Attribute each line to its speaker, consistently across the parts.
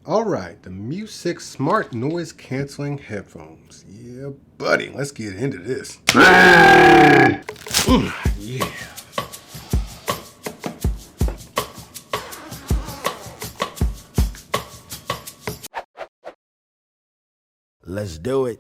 Speaker 1: All right, the MU6 Smart Noise Canceling Headphones. Yeah, buddy, let's get into this. Yeah.
Speaker 2: Let's do it.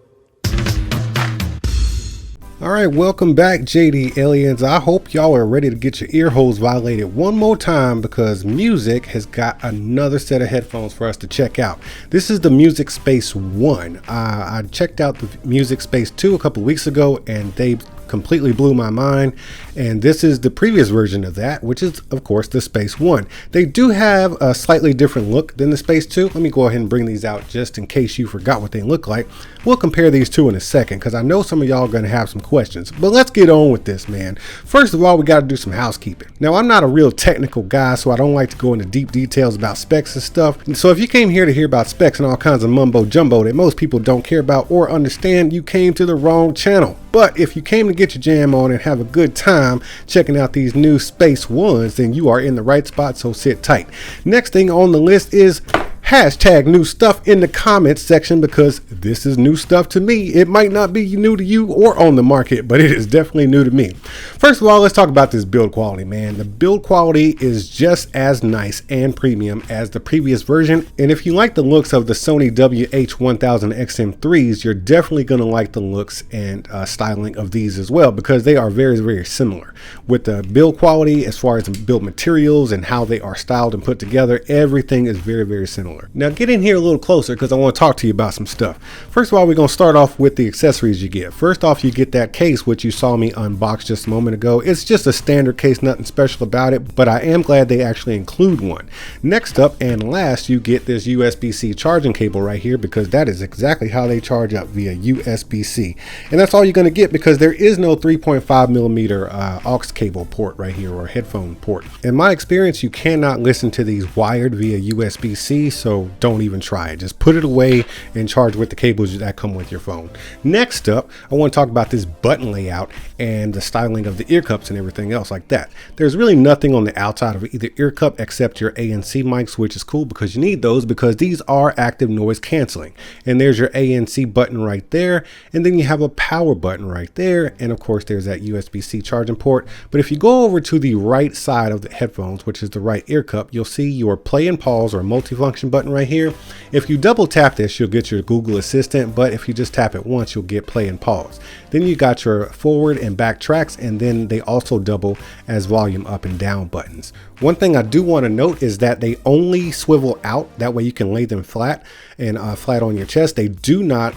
Speaker 1: All right, welcome back, JD Aliens. I hope y'all are ready to get your ear holes violated one more time because MU6 has got another set of headphones for us to check out. This is the MU6 Space 1. I checked out the MU6 Space 2 a couple weeks ago and they completely blew my mind, and this is the previous version of that, which is of course the Space 1. They do have a slightly different look than the Space 2. Let me go ahead and bring these out just in case you forgot what they look like. We'll compare these two in a second because I know some of y'all are going to have some questions, but let's get on with this, man. First of all, we got to do some housekeeping. Now, I'm not a real technical guy, so I don't like to go into deep details about specs and stuff. And so if you came here to hear about specs and all kinds of mumbo jumbo that most people don't care about or understand, you came to the wrong channel. But if you came to get your jam on and have a good time checking out these new Space 1s, then you are in the right spot, so sit tight. Next thing on the list is hashtag new stuff in the comments section, because this is new stuff to me. It might not be new to you or on the market, but it is definitely new to me. First of all, let's talk about this build quality, man. The build quality is just as nice and premium as the previous version. And if you like the looks of the Sony WH-1000XM3s, you're definitely going to like the looks and styling of these as well, because they are very, very similar. With the build quality, as far as the build materials and how they are styled and put together, everything is very, very similar. Now get in here a little closer because I want to talk to you about some stuff. First of all, we're going to start off with the accessories you get. First off, you get that case, which you saw me unbox just a moment ago. It's just a standard case, nothing special about it, but I am glad they actually include one. Next up and last, you get this USB-C charging cable right here, because that is exactly how they charge up, via USB-C. And that's all you're going to get, because there is no 3.5 millimeter aux cable port right here, or headphone port. In my experience, you cannot listen to these wired via USB-C, so don't even try it. Just put it away and charge with the cables that come with your phone. Next up, I want to talk about this button layout and the styling of the ear cups and everything else like that. There's really nothing on the outside of either ear cup except your ANC mics, which is cool because you need those, because these are active noise canceling. And there's your ANC button right there, and then you have a power button right there, and of course there's that USB-C charging port. But if you go over to the right side of the headphones, which is the right ear cup, you'll see your play and pause or multifunction button right here. If you double tap this, you'll get your Google Assistant, but if you just tap it once, you'll get play and pause. Then you got your forward and back tracks, and then they also double as volume up and down buttons. One thing I do want to note is that they only swivel out, that way you can lay them flat and flat on your chest. They do not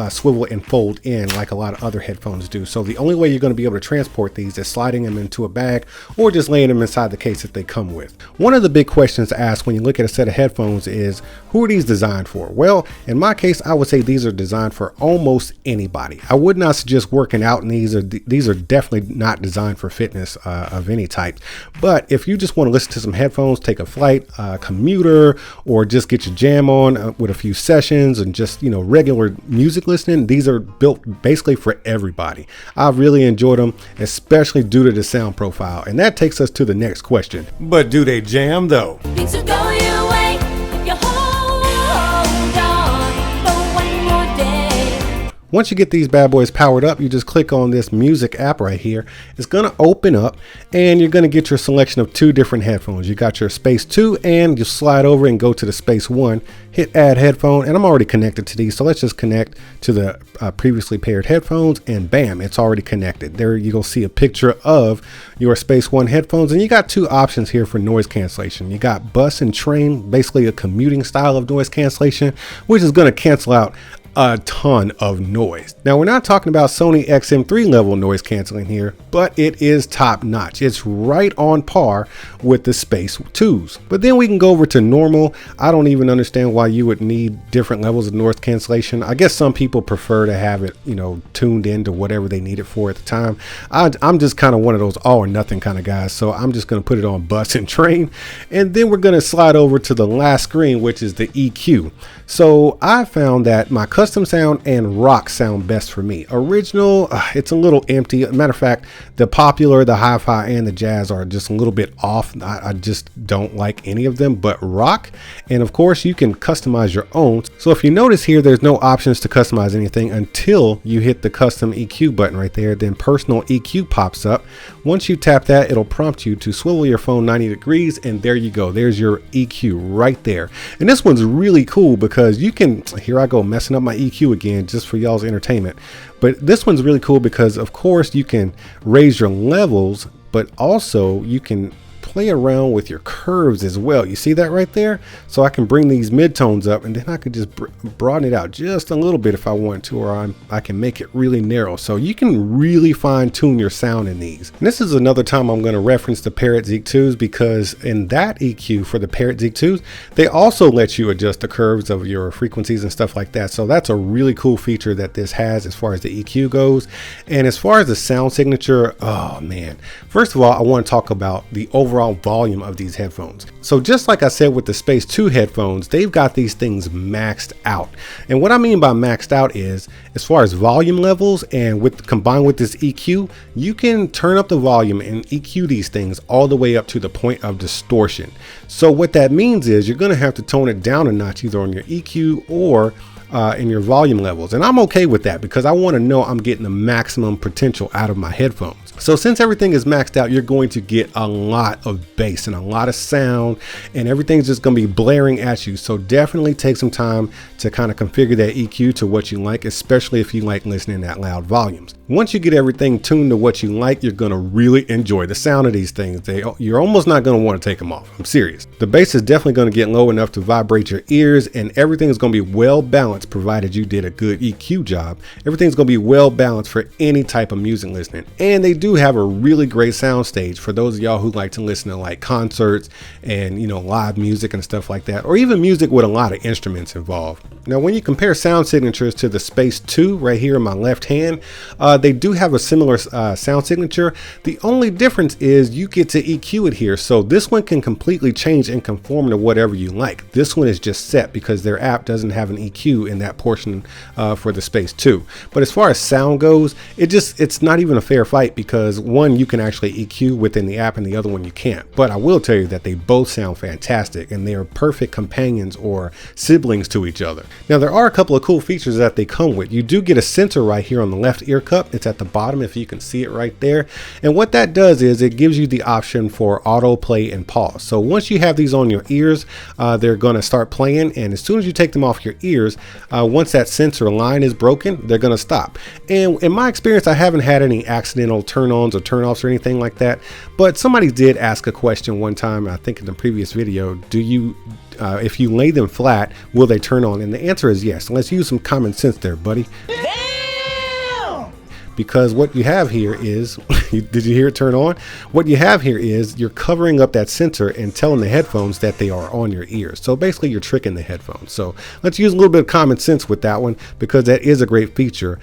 Speaker 1: swivel and fold in like a lot of other headphones do. So the only way you're going to be able to transport these is sliding them into a bag or just laying them inside the case that they come with. One of the big questions asked when you look at a set of headphones is, who are these designed for? Well, in my case, I would say these are designed for almost anybody. I would not suggest working out, and these are definitely not designed for fitness of any type. But if you just want to listen to some headphones, take a flight, commuter, or just get your jam on with a few sessions and just, you know, regular music listening, these are built basically for everybody. I really enjoyed them, especially due to the sound profile. And that takes us to the next question. But do they jam though?
Speaker 3: Things will go your way if you hold on for one more day.
Speaker 1: Once you get these bad boys powered up, you just click on this music app right here. It's going to open up and you're going to get your selection of two different headphones. You got your Space 2 and you slide over and go to the Space 1, hit add headphone, and I'm already connected to these. So let's just connect to the previously paired headphones, and bam, it's already connected. There you'll see a picture of your Space 1 headphones, and you got two options here for noise cancellation. You got bus and train, basically a commuting style of noise cancellation, which is going to cancel out a ton of noise. Now, we're not talking about Sony XM3 level noise canceling here, but it is top notch. It's right on par with the Space 2s. But then we can go over to normal. I don't even understand why you would need different levels of noise cancellation. I guess some people prefer to have it, you know, tuned into whatever they need it for at the time. I'm just kind of one of those all or nothing kind of guys. So I'm just going to put it on bus and train. And then we're going to slide over to the last screen, which is the EQ. So I found that my custom sound and rock sound best for me. Original, it's a little empty. Matter of fact, the popular, the hi-fi, and the jazz are just a little bit off. I just don't like any of them, but rock. And of course, you can customize your own. So if you notice here, there's no options to customize anything until you hit the custom EQ button right there. Then personal EQ pops up. Once you tap that, it'll prompt you to swivel your phone 90 degrees, and there you go. There's your EQ right there. And this one's really cool because you can, here I go messing up my EQ again just for y'all's entertainment. But this one's really cool because of course you can raise your levels, but also you can play around with your curves as well. You see that right there? So I can bring these midtones up, and then I could just broaden it out just a little bit if I want to, or I can make it really narrow. So you can really fine tune your sound in these. And this is another time I'm going to reference the Parrot Zeek 2s, because in that EQ for the Parrot Zeek 2s, they also let you adjust the curves of your frequencies and stuff like that. So that's a really cool feature that this has as far as the EQ goes. And as far as the sound signature, oh man, first of all, I want to talk about the overall volume of these headphones. So just like I said with the Space 2 headphones, they've got these things maxed out. And what I mean by maxed out is, as far as volume levels and combined with this EQ, you can turn up the volume and EQ these things all the way up to the point of distortion. So what that means is you're going to have to tone it down a notch either on your EQ or in your volume levels. And I'm okay with that because I want to know I'm getting the maximum potential out of my headphones. So since everything is maxed out, you're going to get a lot of bass and a lot of sound, and everything's just going to be blaring at you. So definitely take some time to kind of configure that EQ to what you like, especially if you like listening at loud volumes. Once you get everything tuned to what you like, you're going to really enjoy the sound of these things. You're almost not going to want to take them off. I'm serious. The bass is definitely going to get low enough to vibrate your ears, and everything is going to be well balanced, provided you did a good EQ job. Everything's going to be well balanced for any type of music listening. And they do have a really great sound stage for those of y'all who like to listen to like concerts and, you know, live music and stuff like that, or even music with a lot of instruments involved. Now, when you compare sound signatures to the Space 2 right here in my left hand, they do have a similar sound signature. The only difference is you get to EQ it here. So this one can completely change and conform to whatever you like. This one is just set because their app doesn't have an EQ in that portion for the Space 2. But as far as sound goes, it's not even a fair fight, because one you can actually EQ within the app and the other one you can't. But I will tell you that they both sound fantastic, and they are perfect companions or siblings to each other. Now, there are a couple of cool features that they come with. You do get a sensor right here on the left ear cup. It's at the bottom if you can see it right there. And what that does is it gives you the option for auto play and pause. So once you have these on your ears, they're going to start playing, and as soon as you take them off your ears, once that sensor line is broken, they're going to stop. And in my experience, I haven't had any accidental turn-ons or turn-offs or anything like that, but somebody did ask a question one time, I think in the previous video, if you lay them flat, will they turn on? And the answer is yes. Let's use some common sense there, buddy. Because what you have here is, did you hear it turn on? What you have here is you're covering up that sensor and telling the headphones that they are on your ears. So basically you're tricking the headphones. So let's use a little bit of common sense with that one, because that is a great feature,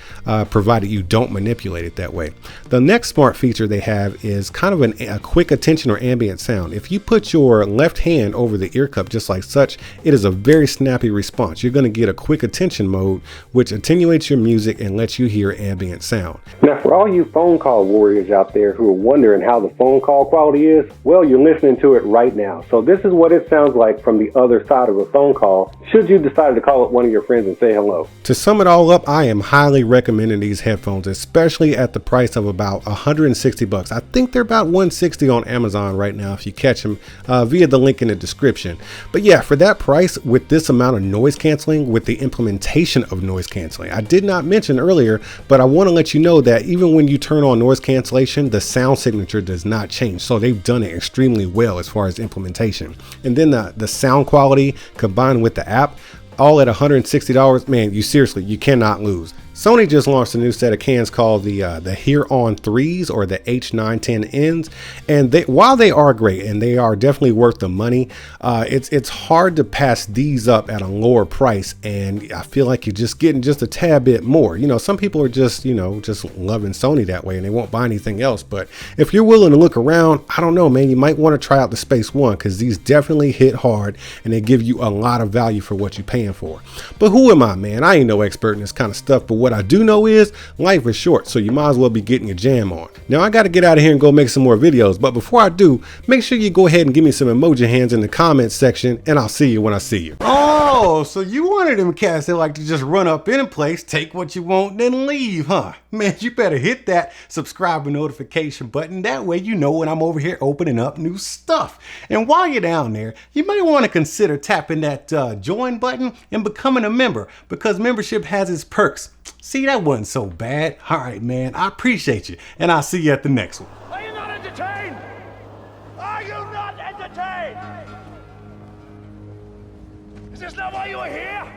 Speaker 1: provided you don't manipulate it that way. The next smart feature they have is kind of a quick attention or ambient sound. If you put your left hand over the ear cup just like such, it is a very snappy response. You're going to get a quick attention mode, which attenuates your music and lets you hear ambient sound.
Speaker 2: Now, for all you phone call warriors out there who are wondering how the phone call quality is, well, you're listening to it right now. So this is what it sounds like from the other side of a phone call, should you decide to call up one of your friends and say hello.
Speaker 1: To sum it all up, I am highly recommending these headphones, especially at the price of about $160. I think they're about $160 on Amazon right now if you catch them via the link in the description. But yeah, for that price, with this amount of noise canceling, with the implementation of noise canceling, I did not mention earlier, but I want to let you know that even when you turn on noise cancellation, the sound signature does not change. So they've done it extremely well as far as implementation. And then the sound quality combined with the app, all at $160, man, you cannot lose. Sony just launched a new set of cans called the Here-On 3s or the H910Ns, and while they are great and they are definitely worth the money, it's hard to pass these up at a lower price, and I feel like you're just getting just a tad bit more. You know, some people are just, you know, just loving Sony that way and they won't buy anything else. But if you're willing to look around, I don't know, man, you might want to try out the Space One, because these definitely hit hard and they give you a lot of value for what you're paying for. But who am I, man? I ain't no expert in this kind of stuff, but what I do know is life is short, so you might as well be getting your jam on. Now I got to get out of here and go make some more videos, but before I do, make sure you go ahead and give me some emoji hands in the comments section, and I'll see you when I see you. Oh, so you wanted them cats that like to just run up in a place, take what you want, then leave, huh? Man, you better hit that subscribe and notification button. That way you know when I'm over here opening up new stuff. And while you're down there, you might want to consider tapping that join button and becoming a member, because membership has its perks. See, that wasn't so bad. All right, man, I appreciate you, and I'll see you at the next one.
Speaker 4: Are you not entertained? Are you not entertained? Is this not why you are here?